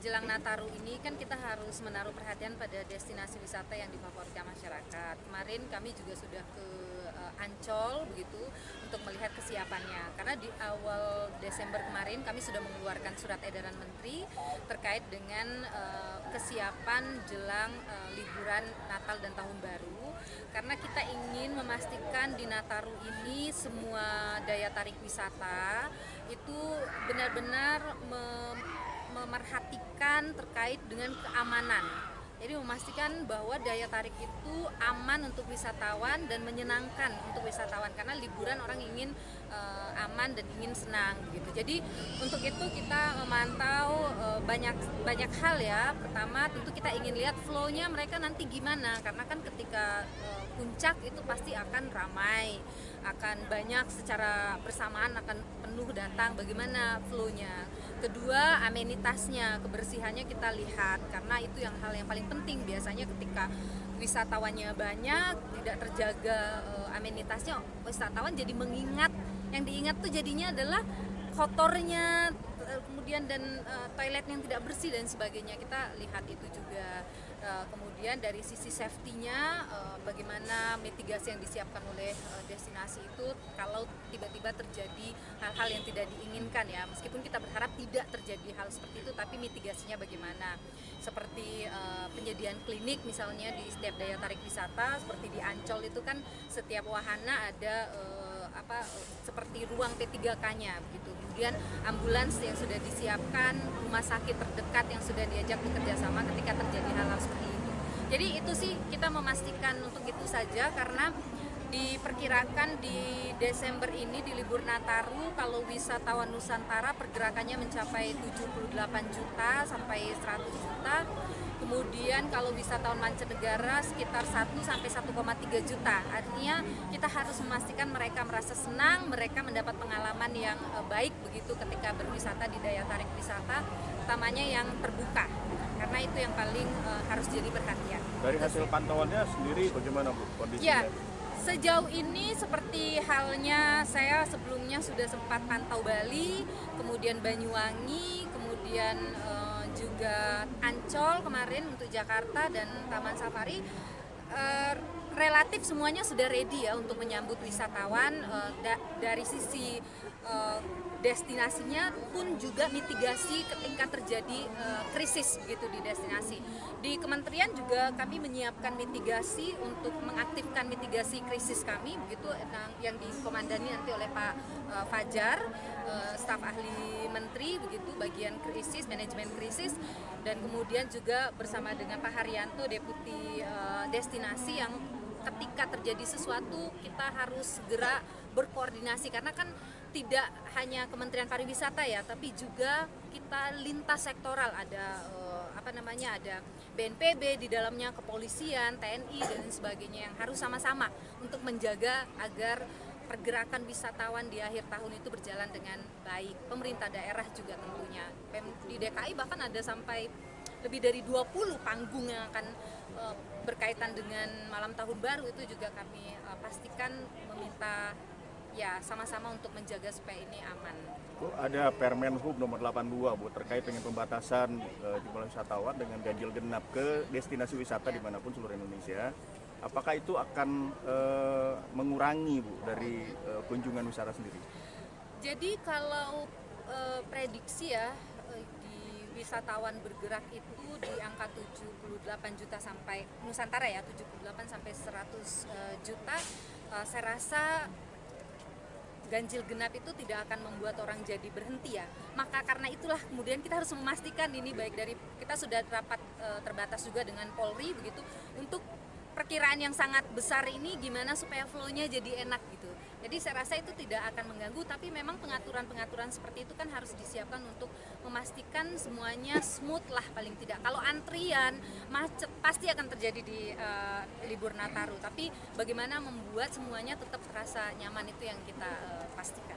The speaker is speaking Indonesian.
jelang Nataru ini kan kita harus menaruh perhatian pada destinasi wisata yang difavoritkan masyarakat. Kemarin kami juga sudah ke Ancol begitu untuk melihat kesiapannya. Karena di awal Desember kemarin kami sudah mengeluarkan surat edaran Menteri terkait dengan kesiapan jelang liburan Natal dan Tahun Baru. Karena kita ingin memastikan di Nataru ini semua daya tarik wisata itu benar-benar memerhatikan terkait dengan keamanan. Jadi memastikan bahwa daya tarik itu aman untuk wisatawan dan menyenangkan untuk wisatawan karena liburan orang ingin aman dan ingin senang gitu. Jadi untuk itu kita memantau banyak hal ya. Pertama tentu kita ingin lihat flow-nya mereka nanti gimana karena kan ketika puncak itu pasti akan ramai, akan banyak secara bersamaan akan penuh datang. Bagaimana flow-nya? Kedua, amenitasnya, kebersihannya kita lihat karena itu hal yang paling penting. Biasanya ketika wisatawannya banyak, tidak terjaga amenitasnya, wisatawan jadi mengingat, yang diingat tuh jadinya adalah kotornya, kemudian dan toilet yang tidak bersih dan sebagainya. Kita lihat itu juga. Kemudian dari sisi safety-nya, bagaimana mitigasi yang disiapkan oleh destinasi itu kalau tiba-tiba terjadi hal-hal yang tidak diinginkan ya. Meskipun kita berharap tidak terjadi hal seperti itu, tapi mitigasinya bagaimana? Seperti penyediaan klinik misalnya di setiap daya tarik wisata, seperti di Ancol itu kan setiap wahana ada seperti ruang P3K-nya begitu. Kemudian ambulans yang sudah disiapkan, rumah sakit terdekat yang sudah diajak bekerja sama ketika terjadi hal-hal seperti itu. Jadi itu sih kita memastikan untuk itu saja karena diperkirakan di Desember ini di libur Nataru kalau wisatawan Nusantara pergerakannya mencapai 78 juta sampai 100 juta. Kemudian kalau wisatawan mancanegara sekitar 1 sampai 1,3 juta. Artinya kita harus memastikan mereka merasa senang, mereka mendapat pengalaman yang baik begitu ketika berwisata di daya tarik wisata, utamanya yang terbuka. Karena itu yang paling harus jadi perhatian. Dari hasil pantauannya sendiri bagaimana Bu kondisinya? Ya, sejauh ini seperti halnya saya sebelumnya sudah sempat pantau Bali, kemudian Banyuwangi, kemudian juga Ancol kemarin untuk Jakarta dan Taman Safari. Relatif semuanya sudah ready ya untuk menyambut wisatawan. Dari sisi destinasinya pun juga mitigasi ketika terjadi krisis begitu di destinasi. Di kementerian juga kami menyiapkan mitigasi untuk mengaktifkan mitigasi krisis kami begitu yang dikomandani nanti oleh Pak Fajar, staf ahli menteri begitu bagian krisis, manajemen krisis, dan kemudian juga bersama dengan Pak Haryanto deputi destinasi yang ketika terjadi sesuatu kita harus segera berkoordinasi karena kan tidak hanya Kementerian Pariwisata ya, tapi juga kita lintas sektoral ada ada BNPB di dalamnya, kepolisian, TNI dan sebagainya yang harus sama-sama untuk menjaga agar pergerakan wisatawan di akhir tahun itu berjalan dengan baik. Pemerintah daerah juga tentunya. Di DKI bahkan ada sampai lebih dari 20 panggung yang akan berkaitan dengan malam tahun baru itu juga kami pastikan meminta ya sama-sama untuk menjaga supaya ini aman. Bu, ada Permen Hub nomor 82 Bu terkait dengan pembatasan jumlah wisatawan dengan ganjil genap ke destinasi wisata dimanapun seluruh Indonesia. Apakah itu akan mengurangi Bu dari kunjungan wisata sendiri? Jadi kalau prediksi ya di wisatawan bergerak itu di angka 78 juta sampai Nusantara ya 78 sampai 100 juta. Saya rasa ganjil genap itu tidak akan membuat orang jadi berhenti ya. Maka karena itulah kemudian kita harus memastikan ini baik dari kita sudah rapat terbatas juga dengan Polri begitu untuk perkiraan yang sangat besar ini gimana supaya flow-nya jadi enak gitu. Jadi saya rasa itu tidak akan mengganggu, tapi memang pengaturan-pengaturan seperti itu kan harus disiapkan untuk memastikan semuanya smooth lah paling tidak. Kalau antrian, macet pasti akan terjadi di libur Nataru, tapi bagaimana membuat semuanya tetap terasa nyaman itu yang kita pastikan.